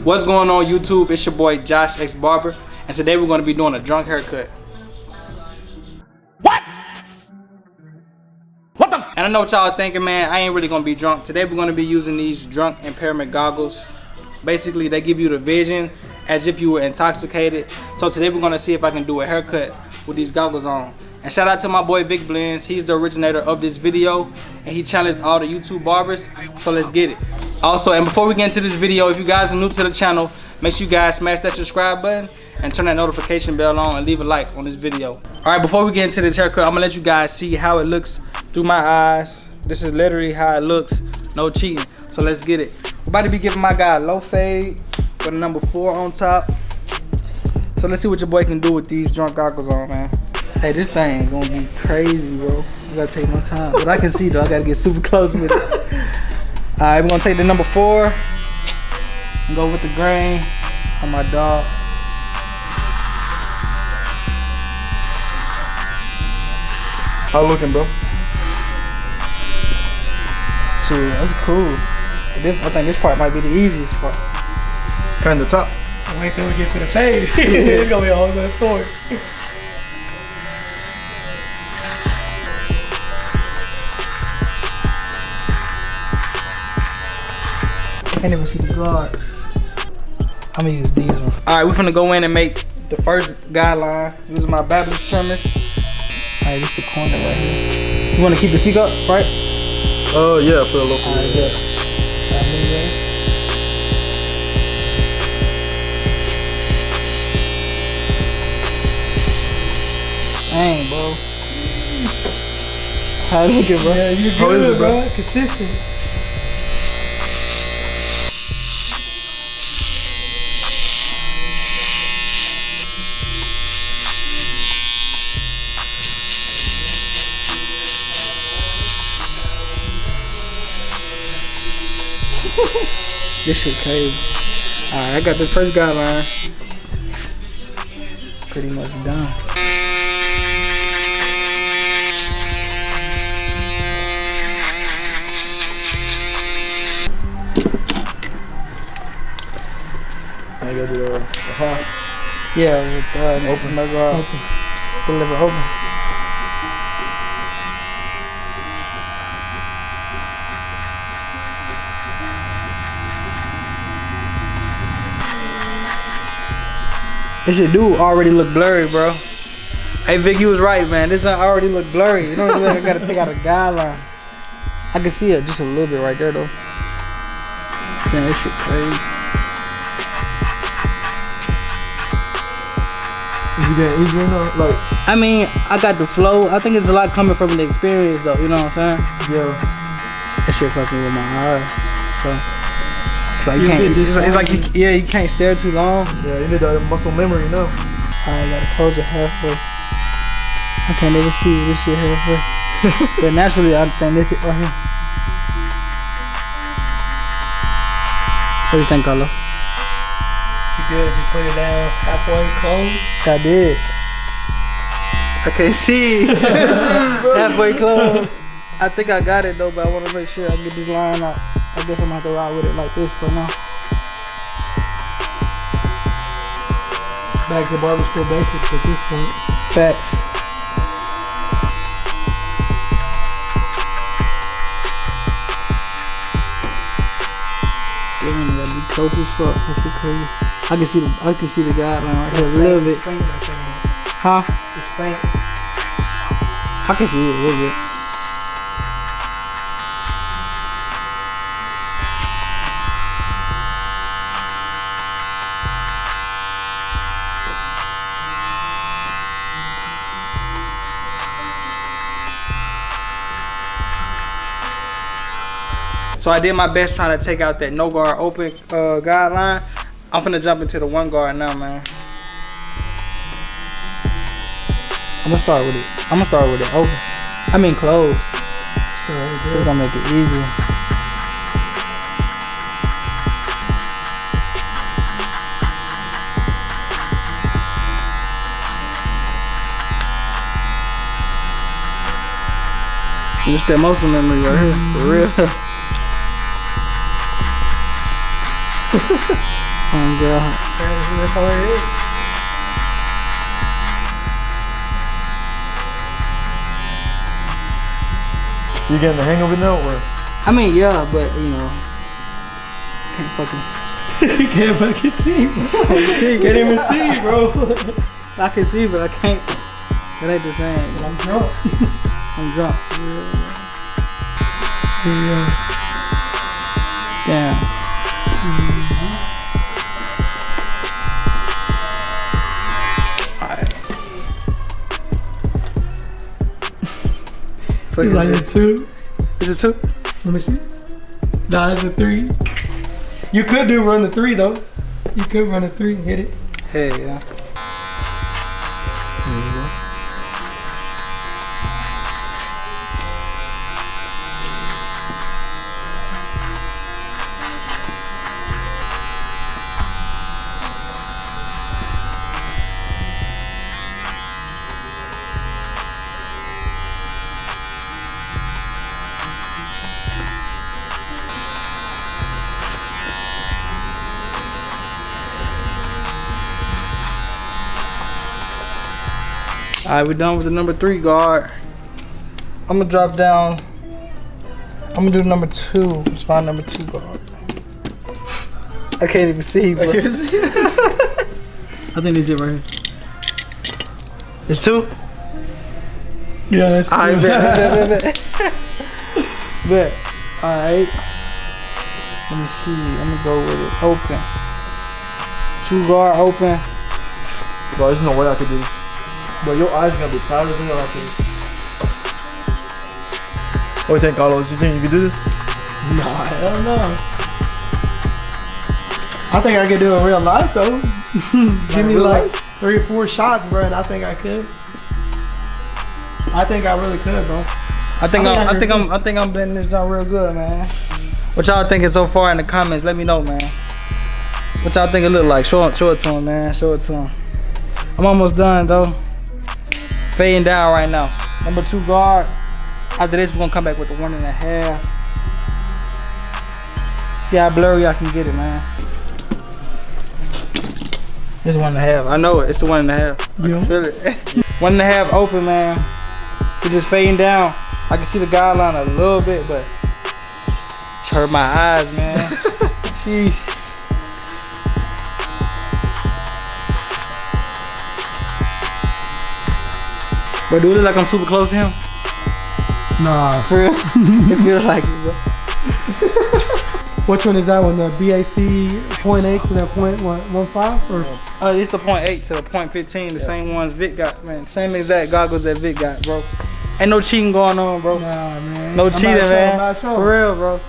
What's going on YouTube? It's your boy JoshXBarber, and today we're going to be doing a drunk haircut. What? What the? And I know what y'all thinking, man. I ain't really going to be drunk. Today we're going to be using these drunk impairment goggles. Basically, they give you the vision as if you were intoxicated. So today we're going to see if I can do a haircut with these goggles on. And shout out to my boy Vicblends. He's the originator of this video, and he challenged all the YouTube barbers. So let's get it. Also, and before we get into this video, if you guys are new to the channel, make sure you guys smash that subscribe button and turn that notification bell on and leave a like on this video. Alright, before we get into this haircut, I'm gonna let you guys see how it looks through my eyes. This is literally how it looks, no cheating. So let's get it. We're about to be giving my guy a low fade with a number 4 on top. So let's see what your boy can do with these drunk goggles on, man. Hey, this thing gonna be crazy, bro. I gotta take my time. But I can see though, I gotta get super close with it. Alright, we're gonna take the number 4 and go with the grain on my dog. How looking, bro? Shoot, that's cool. I think this part might be the easiest part. Kind of top. So wait till we get to the fade. It's gonna be a whole other story. I can't even see the guard. I'm gonna use these ones. Alright, we're finna go in and make the first guideline using my Babyliss trimmers. Alright, this is the corner right here. You wanna keep the seat up, right? Oh, yeah, for a local. Alright, yeah. Dang, bro. How you looking, bro? Yeah, you good, how is it, bro? Consistent. This shit crazy. Alright, I got this first guideline pretty much done. I gotta do the high. Yeah, with open the open. Deliver open. This shit do already look blurry, bro. Hey Vic, you was right, man. This already look blurry. You know what I mean? I gotta take out a guideline. I can see it just a little bit right there, though. Damn, this shit crazy. You get easy enough? Like, I mean, I got the flow. I think it's a lot coming from the experience, though. You know what I'm saying? yeah. That shit fucking with my eyes. So you can't. It's like you can't stare too long. Yeah, you need that muscle memory now. I gotta close it halfway. I can't even see this shit halfway. But naturally, I think this shit right here. What do you think, Carlo? You good? You put it down halfway closed? Got this. I can't see. Halfway closed. I think I got it though, but I want to make sure I get this line out. I guess I'm gonna have to ride with it like this for now. Back to barber school basics at this point. Facts. Damn, you gotta be close as fuck. That shit crazy. I can see the guideline right here a little bit. Huh? It's faint. I can see it a little bit. So I did my best trying to take out that no guard open guideline. I'm finna jump into the 1 guard now, man. I'm gonna start with it open. I mean closed. It's gonna make it easier. It's that muscle memory right here, for real. girl. That's all it is. You getting the hang of it now, or? I mean, yeah, but you know, can't fucking. Can't fucking see, bro. You can't even see, bro. I can see, but I can't. It ain't the same. I'm drunk. I'm drunk. Damn. Alright. It's like a 2. Is it 2? Let me see. Nah, it's a 3. You could do run the 3 though. You could run a 3, hit it. Hey, yeah. Alright, we're done with the number 3 guard. I'm gonna drop down. I'm gonna do number 2. Let's find number 2 guard. I can't even see, bro. I can't see. I think this is it right here. It's 2? Yeah, that's 2. Alright, bet. Bet. Alright. Let me see. I'm gonna go with it. Open. 2 guard open. Bro, there's no way I could do this. Bro, your eyes gonna be tired as hell after this. What do you think, Carlos? You think you can do this? Nah, hell no. I think I could do it in real life though. Give me like 3 or 4 shots, bro, and I think I could. I think I really could, bro. I think I'm blending this down real good, man. What y'all thinking so far in the comments? Let me know, man. What y'all think it look like? Show it to him, man. Show it to him. I'm almost done though. Fading down right now. Number 2 guard. After this, we're gonna come back with the 1.5. See how blurry I can get it, man. It's 1.5. I know it. It's the 1.5. I can feel it. 1.5 open, man. We're just fading down. I can see the guideline a little bit, but it hurt my eyes, man. Sheesh. But do it look like I'm super close to him? Nah. For real? It feels like it, bro. Which one is that one? The BAC 0.8 to the 0.15? Or? It's the 0.8 to the 0.15, the same ones Vic got, man. Same exact goggles that Vic got, bro. Ain't no cheating going on, bro. Nah, man. No cheating, man. I'm not sure. For real, bro.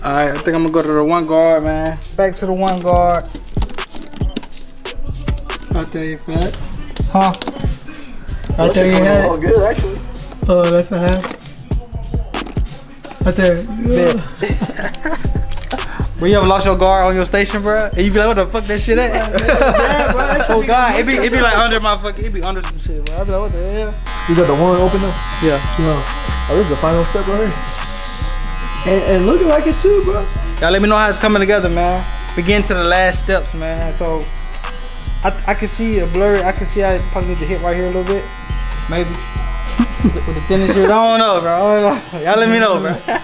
Alright, I think I'm gonna go to the 1 guard, man. Back to the 1 guard. Right there, you fat. Huh? Right there, you had Oh, it. good, actually. Oh, that's a half. Right there. Bro, you ever lost your guard on your station, bro? And you be like, what the fuck that shit at? Yeah, bro, that shit Oh be God, it be like under my fucking, it be under some shit, bro. I be like, what the hell? You got the 1 open now? Yeah. Oh, this is the final step right here. And looking like it too, bro. Y'all let me know how it's coming together, man. We getting to the last steps, man. So I can see a blurry. I can see I probably need to hit right here a little bit, maybe. With the thinnest shit. I don't know, bro. I don't know. Y'all let me know, bro. I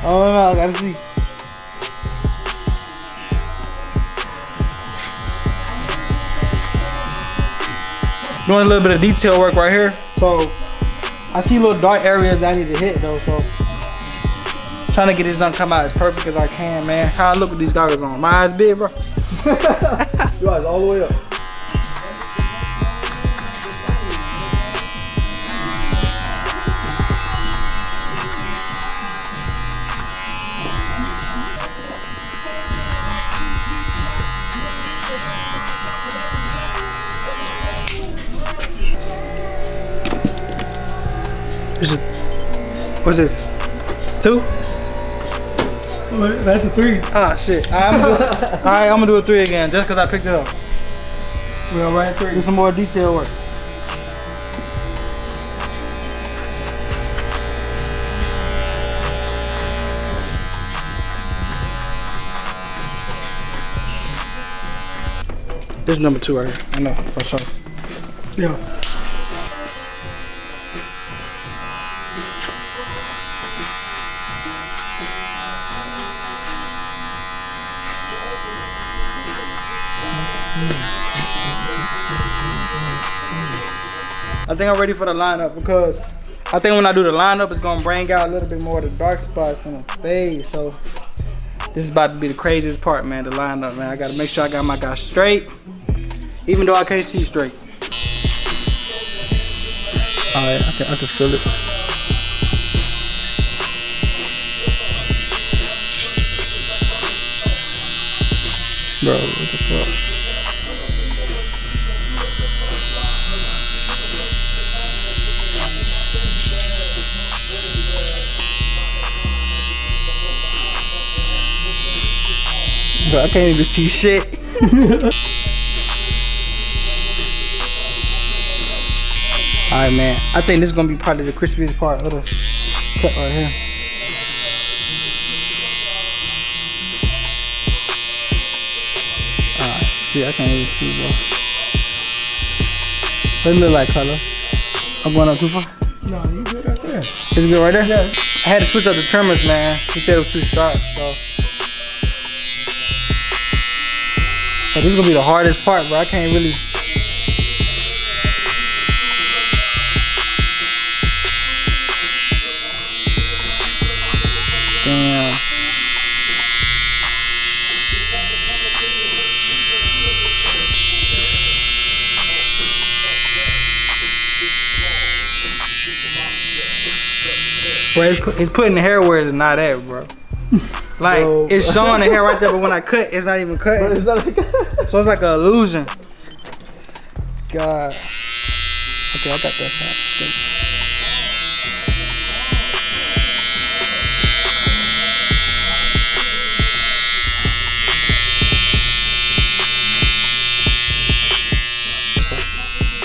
don't know. I gotta see. Doing a little bit of detail work right here. So I see little dark areas that I need to hit though. So trying to get this done come out as perfect as I can, man. How I look with these goggles on. My eyes big, bro. Your eyes all the way up. What's this? 2? That's a 3. Ah, shit. Alright, I'm gonna do a 3 again just because I picked it up. We'll run Do 3. some more detail work. This is number 2 right here. I know for sure. Yeah. I think I'm ready for the lineup because I think when I do the lineup, it's gonna bring out a little bit more of the dark spots in the face. So this is about to be the craziest part, man, the lineup, man. I gotta make sure I got my guy straight, even though I can't see straight. Alright, I can feel it. Bro, what the fuck? Bro, I can't even see shit. Alright, man. I think this is gonna be probably the crispiest part of the cut right here. Alright, see, I can't even see, bro. What does it look like, color? I'm going up too far? No, you good right there. Is it good right there? Yeah. I had to switch up the trimmers, man. He said it was too sharp, so. But this is gonna be the hardest part, bro. I can't really. Damn. Bro, it's putting the hair where it's not at, bro. Like, Bro. it's showing the hair right there, but when I cut, it's not even cutting. Bro, it's not like So it's like an illusion. God. Okay, I got that side straight.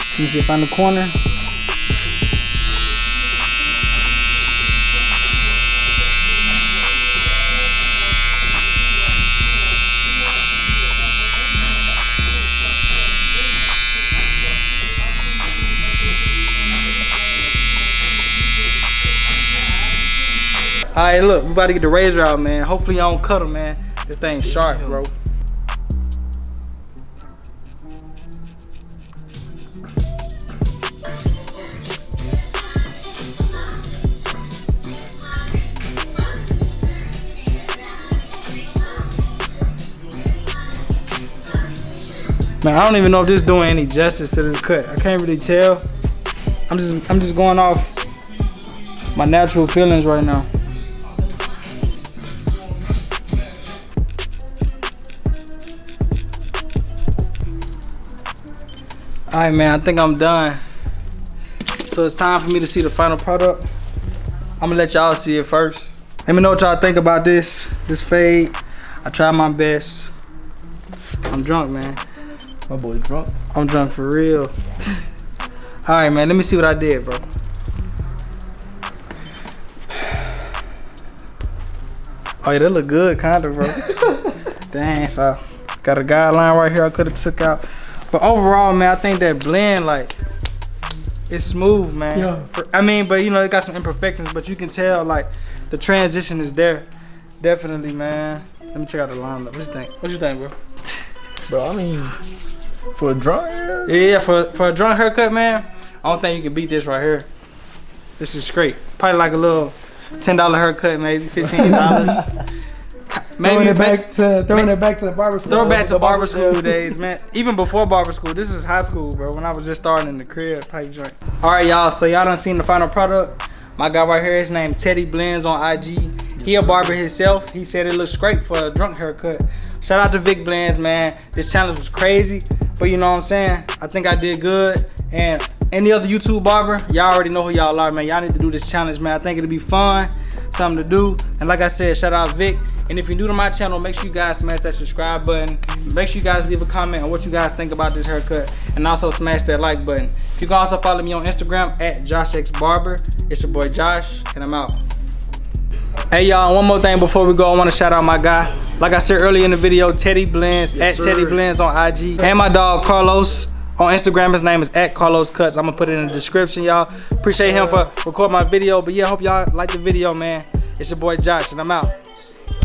Let me see if I find the corner. Alright, look, we about to get the razor out, man. Hopefully I don't cut him, man. This thing's sharp, bro. Man, I don't even know if this is doing any justice to this cut. I can't really tell. I'm just going off my natural feelings right now. Alright, man, I think I'm done. So it's time for me to see the final product. I'm gonna let y'all see it first. Let me know what y'all think about this fade. I tried my best. I'm drunk, man. my boy drunk. I'm drunk for real. Alright, man, let me see what I did, bro. Oh yeah, that look good, kinda, bro. Dang, so got a guideline right here I could have took out. But overall, man, I think that blend, like, it's smooth, man. Yeah. I mean, but you know, it got some imperfections, but you can tell, like, the transition is there. Definitely, man. Let me check out the lineup. What you think? What you think, bro? Bro, I mean, for a drunk, Yeah, for a drunk haircut, man, I don't think you can beat this right here. This is straight. Probably like a little $10 haircut, maybe $15. Throwing it back to the barber school. Throw it back to barber school days, man. Even before barber school, this was high school, bro. When I was just starting in the crib type joint. All right, y'all. So y'all done seen the final product. My guy right here, his name Teddy Blends on IG. He a barber himself. He said it looks great for a drunk haircut. Shout out to Vicblends, man. This challenge was crazy, but you know what I'm saying? I think I did good. And any other YouTube barber, y'all already know who y'all are, man. Y'all need to do this challenge, man. I think it'll be fun. something to do. And like I said, shout out Vic. And if you're new to my channel, make sure you guys smash that subscribe button. Make sure you guys leave a comment on what you guys think about this haircut. And also smash that like button. You can also follow me on Instagram at JoshXBarber. It's your boy Josh, and I'm out. Hey y'all, one more thing before we go, I want to shout out my guy. Like I said earlier in the video, Teddy Blends, at Teddy Blends on IG. And my dog Carlos on Instagram, his name is at Carlos Cuts. I'm gonna put it in the description, y'all. Appreciate him for recording my video. But yeah, hope y'all like the video, man. It's your boy Josh, and I'm out.